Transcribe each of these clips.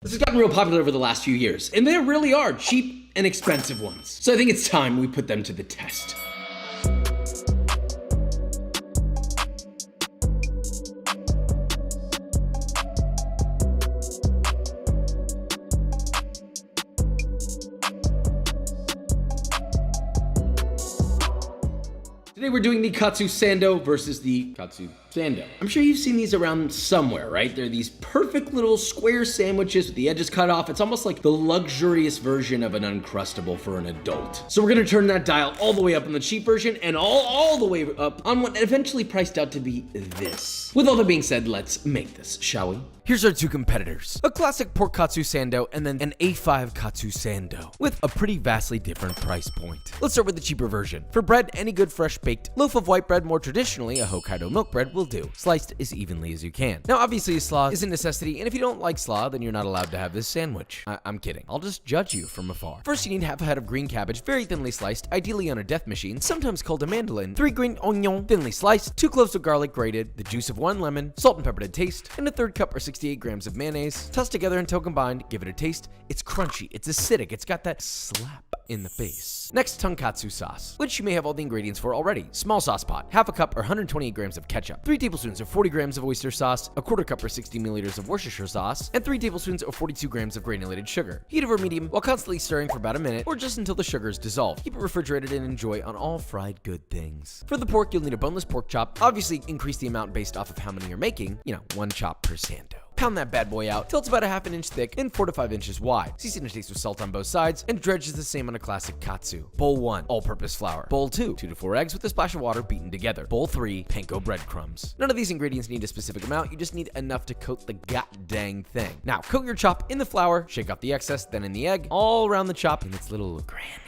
This has gotten real popular over the last few years, and there really are cheap and expensive ones. So I think it's time we put them to the test. Today we're doing the Katsu Sando versus the Katsu Sando. I'm sure you've seen these around somewhere, right? They're these perfect little square sandwiches with the edges cut off. It's almost like the luxurious version of an Uncrustable for an adult. So we're gonna turn that dial all the way up on the cheap version and all the way up on what eventually priced out to be this. With all that being said, let's make this, shall we? Here's our two competitors. A classic pork Katsu Sando and then an A5 Katsu Sando with a pretty vastly different price point. Let's start with the cheaper version. For bread, any good fresh baked loaf of white bread, more traditionally a Hokkaido milk bread, will do, sliced as evenly as you can. Now obviously slaw is a necessity, and if you don't like slaw, then you're not allowed to have this sandwich. I'm kidding. I'll just judge you from afar. First, you need half a head of green cabbage, very thinly sliced, ideally on a death machine, sometimes called a mandolin, 3 green onion, thinly sliced, 2 cloves of garlic grated, the juice of 1 lemon, salt and pepper to taste, and a 1/3 cup or 68 grams of mayonnaise. Toss together until combined, give it a taste. It's crunchy, it's acidic, it's got that slap in the face. Next, tonkatsu sauce, which you may have all the ingredients for already. Small sauce pot, half a cup or 128 grams of ketchup, 3 tablespoons or 40 grams of oyster sauce, a 1/4 cup or 60 milliliters of Worcestershire sauce, and 3 tablespoons or 42 grams of granulated sugar. Heat over medium while constantly stirring for about a minute or just until the sugar is dissolved. Keep it refrigerated and enjoy on all fried good things. For the pork, you'll need a boneless pork chop. Obviously, increase the amount based off of how many you're making, 1 chop per Sando. Pound that bad boy out till it's about a ½ inch thick and 4 to 5 inches wide. Season and taste with salt on both sides, and dredge is the same on a classic katsu. Bowl 1, all-purpose flour. Bowl 2, 2 to 4 eggs with a splash of water beaten together. Bowl 3, panko breadcrumbs. None of these ingredients need a specific amount, you just need enough to coat the god-dang thing. Now, coat your chop in the flour, shake off the excess, then in the egg, all around the chop in its little Grammys.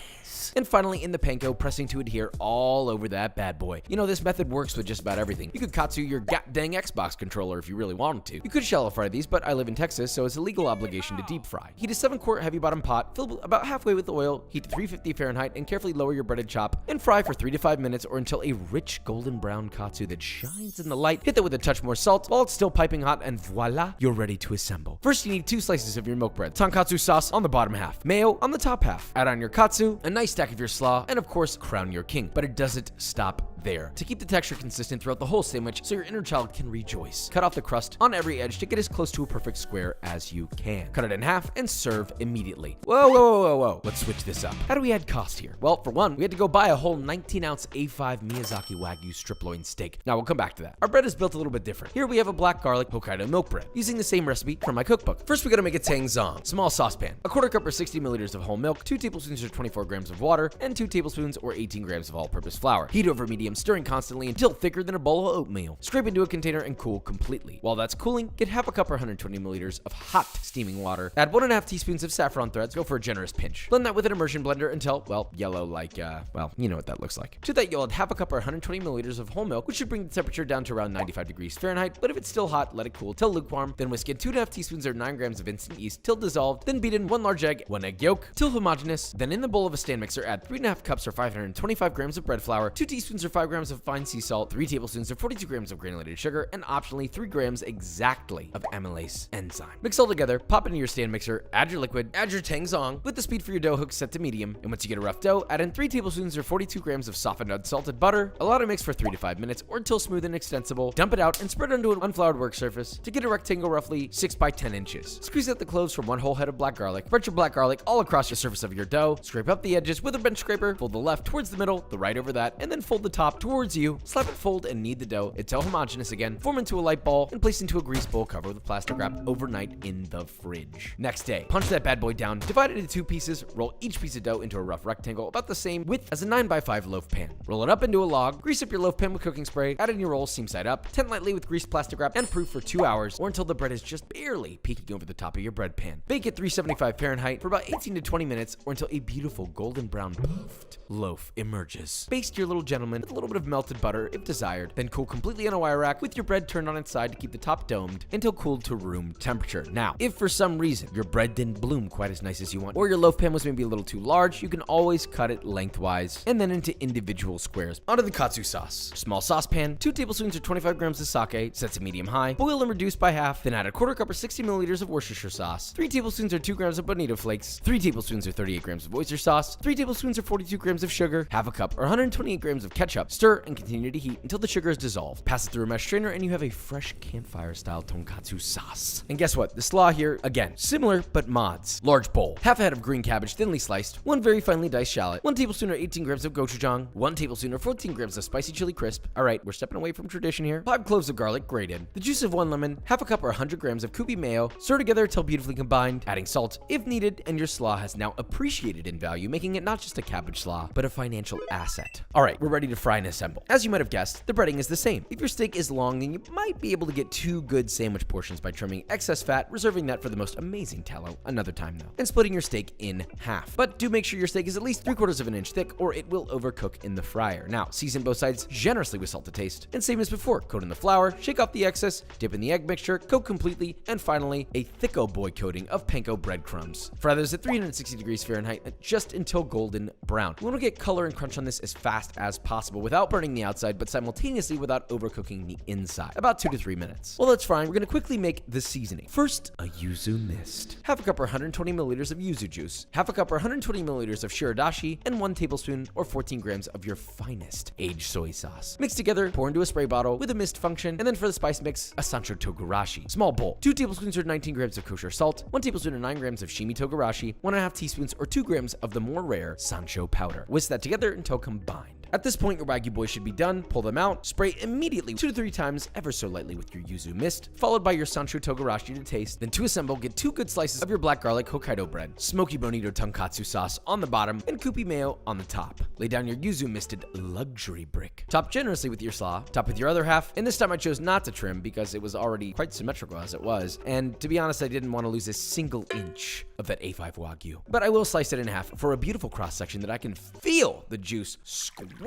And finally in the panko, pressing to adhere all over that bad boy. This method works with just about everything. You could katsu your god-dang Xbox controller if you really wanted to. You could shallow fry these, but I live in Texas, so it's a legal obligation to deep fry. Heat a 7-quart heavy bottom pot, fill about halfway with oil, heat to 350 Fahrenheit, and carefully lower your breaded chop, and fry for 3 to 5 minutes or until a rich golden brown katsu that shines in the light. Hit that with a touch more salt while it's still piping hot, and voila, you're ready to assemble. First, you need 2 slices of your milk bread, tonkatsu sauce on the bottom half, mayo on the top half. Add on your katsu, a nice stack of your slaw, and of course, crown your king. But it doesn't stop there. To keep the texture consistent throughout the whole sandwich so your inner child can rejoice, cut off the crust on every edge to get as close to a perfect square as you can. Cut it in half and serve immediately. Whoa. Let's switch this up. How do we add cost here? Well, for one, we had to go buy a whole 19-ounce A5 Miyazaki Wagyu strip loin steak. Now, we'll come back to that. Our bread is built a little bit different. Here we have a black garlic Hokkaido milk bread, using the same recipe from my cookbook. First, we gotta make a tangzong. Small saucepan, a 1/4 cup or 60 milliliters of whole milk, 2 tablespoons or 24 grams of water, and 2 tablespoons or 18 grams of all-purpose flour. Heat over medium, stirring constantly until thicker than a bowl of oatmeal. Scrape into a container and cool completely. While that's cooling, get half a cup or 120 milliliters of hot steaming water. Add 1½ teaspoons of saffron threads. Go for a generous pinch. Blend that with an immersion blender until, yellow like, you know what that looks like. To that, you'll add half a cup or 120 milliliters of whole milk, which should bring the temperature down to around 95 degrees Fahrenheit. But if it's still hot, let it cool till lukewarm. Then whisk in 2½ teaspoons or 9 grams of instant yeast till dissolved. Then beat in 1 large egg, 1 egg yolk till homogeneous. Then in the bowl of a stand mixer, add 3½ cups or 525 grams of bread flour, 2 teaspoons or 5 grams of fine sea salt, 3 tablespoons or 42 grams of granulated sugar, and optionally 3 grams exactly of amylase enzyme. Mix all together, pop into your stand mixer, add your liquid, add your tangzong with the speed for your dough hook set to medium, and once you get a rough dough, add in 3 tablespoons or 42 grams of softened unsalted butter. Allow to mix for 3 to 5 minutes or until smooth and extensible. Dump it out and spread onto an unfloured work surface to get a rectangle roughly 6 by 10 inches. Squeeze out the cloves from 1 whole head of black garlic. Spread your black garlic all across the surface of your dough. Scrape up the edges with a bench scraper. Fold the left towards the middle, the right over that, and then fold the top towards you. Slap it, fold, and knead the dough until homogeneous again. Form into a light ball and place into a grease bowl covered with plastic wrap overnight in the fridge. Next day, punch that bad boy down, divide it into 2 pieces, roll each piece of dough into a rough rectangle about the same width as a 9x5 loaf pan. Roll it up into a log, grease up your loaf pan with cooking spray, add in your rolls seam side up, tent lightly with greased plastic wrap, and proof for 2 hours or until the bread is just barely peeking over the top of your bread pan. Bake at 375 Fahrenheit for about 18 to 20 minutes or until a beautiful golden brown puffed loaf emerges. Baste your little gentleman with little bit of melted butter if desired, then cool completely on a wire rack with your bread turned on its side to keep the top domed until cooled to room temperature. Now, if for some reason your bread didn't bloom quite as nice as you want, or your loaf pan was maybe a little too large, you can always cut it lengthwise and then into individual squares. Onto the katsu sauce. Small saucepan, 2 tablespoons or 25 grams of sake, set to medium high, boil and reduce by half, then add a quarter cup or 60 milliliters of Worcestershire sauce, 3 tablespoons or 2 grams of bonito flakes, 3 tablespoons or 38 grams of oyster sauce, 3 tablespoons or 42 grams of sugar, half a cup or 128 grams of ketchup. Stir and continue to heat until the sugar is dissolved. Pass it through a mesh strainer and you have a fresh campfire style tonkatsu sauce. And guess what? The slaw here, again, similar but mods. Large bowl, half a head of green cabbage thinly sliced, 1 very finely diced shallot, 1 tablespoon or 18 grams of gochujang, 1 tablespoon or 14 grams of spicy chili crisp. All right, we're stepping away from tradition here. 5 cloves of garlic grated, the juice of 1 lemon, half a cup or 100 grams of kubi mayo. Stir together until beautifully combined, adding salt if needed, and your slaw has now appreciated in value, making it not just a cabbage slaw, but a financial asset. All right, we're ready to fry and assemble. As you might have guessed, the breading is the same. If your steak is long, then you might be able to get 2 good sandwich portions by trimming excess fat, reserving that for the most amazing tallow another time though, and splitting your steak in half. But do make sure your steak is at least 3/4 of an inch thick or it will overcook in the fryer. Now, season both sides generously with salt to taste, and same as before, coat in the flour, shake off the excess, dip in the egg mixture, coat completely, and finally, a thicko boy coating of panko breadcrumbs. Fry those at 360 degrees Fahrenheit just until golden brown. We want to get color and crunch on this as fast as possible without burning the outside, but simultaneously without overcooking the inside. About 2 to 3 minutes. While that's frying, we're going to quickly make the seasoning. First, a yuzu mist. Half a cup or 120 milliliters of yuzu juice, half a cup or 120 milliliters of shiradashi, and 1 tablespoon or 14 grams of your finest aged soy sauce. Mix together, pour into a spray bottle with a mist function, and then for the spice mix, a Sancho togarashi. Small bowl, 2 tablespoons or 19 grams of kosher salt, 1 tablespoon or 9 grams of shimi togarashi, 1.5 teaspoons or 2 grams of the more rare Sancho powder. Whisk that together until combined. At this point, your Wagyu boys should be done. Pull them out, spray immediately 2 to 3 times ever so lightly with your yuzu mist, followed by your Sancho togarashi to taste. Then to assemble, get 2 good slices of your black garlic Hokkaido bread, smoky bonito tonkatsu sauce on the bottom, and kupi mayo on the top. Lay down your yuzu misted luxury brick. Top generously with your slaw, top with your other half, and this time I chose not to trim because it was already quite symmetrical as it was, and to be honest, I didn't want to lose a single inch of that A5 Wagyu. But I will slice it in half for a beautiful cross section that I can feel the juice squirting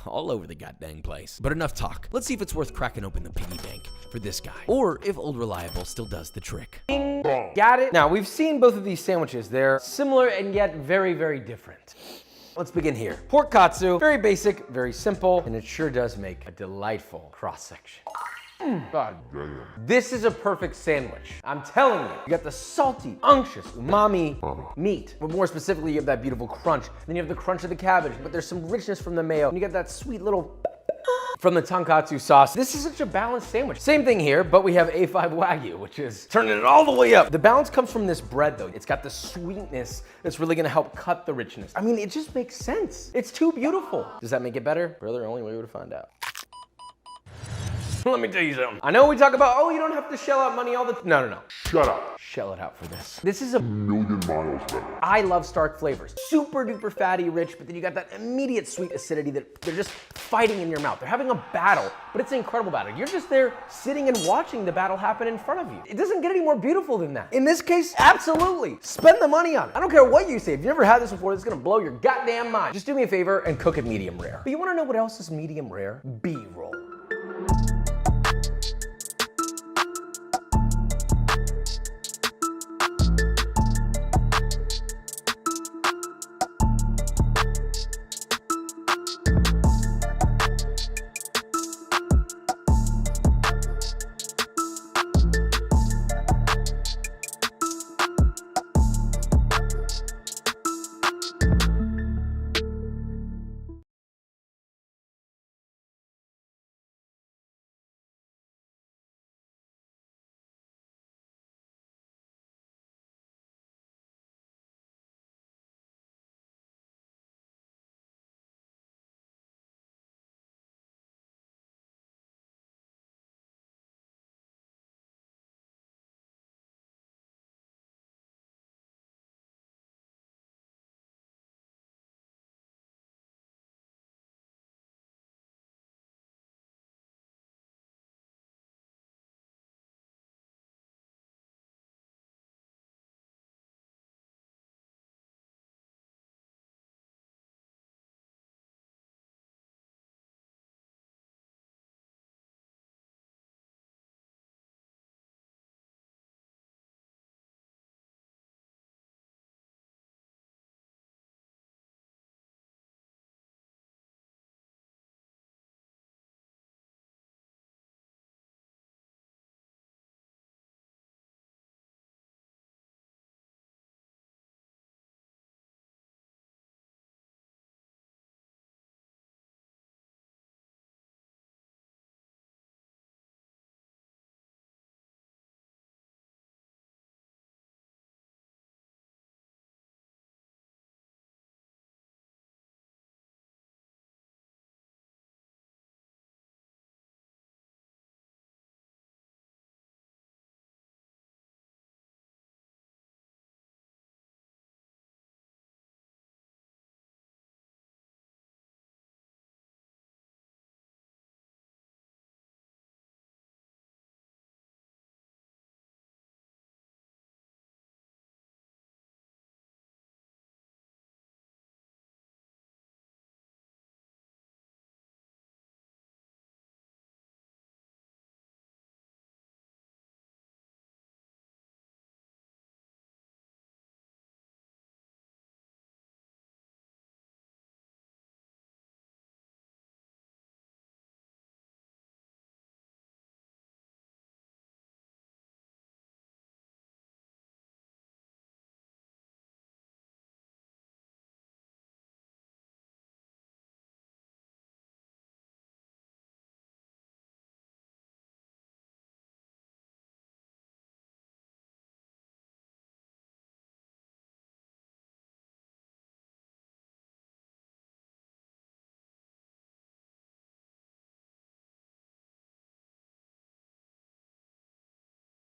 all over the goddamn place. But enough talk. Let's see if it's worth cracking open the piggy bank for this guy, or if Old Reliable still does the trick. Bing. Got it? Now, we've seen both of these sandwiches. They're similar and yet very, very different. Let's begin here. Pork katsu, very basic, very simple, and it sure does make a delightful cross section. God damn. This is a perfect sandwich. I'm telling you. You got the salty, unctuous, umami meat. But more specifically, you have that beautiful crunch. Then you have the crunch of the cabbage, but there's some richness from the mayo. And you got that sweet little from the tonkatsu sauce. This is such a balanced sandwich. Same thing here, but we have A5 Wagyu, which is turning it all the way up. The balance comes from this bread though. It's got the sweetness that's really gonna help cut the richness. I mean, it just makes sense. It's too beautiful. Does that make it better? Brother, only way to find out. Let me tell you something. I know we talk about, oh, you don't have to shell out money all the time. No. Shut up. Shell it out for this. This is a million miles better. I love Stark flavors. Super duper fatty, rich, but then you got that immediate sweet acidity that they're just fighting in your mouth. They're having a battle, but it's an incredible battle. You're just there sitting and watching the battle happen in front of you. It doesn't get any more beautiful than that. In this case, absolutely. Spend the money on it. I don't care what you say. If you've never had this before, it's gonna blow your goddamn mind. Just do me a favor and cook it medium rare. But you wanna know what else is medium rare? B-roll.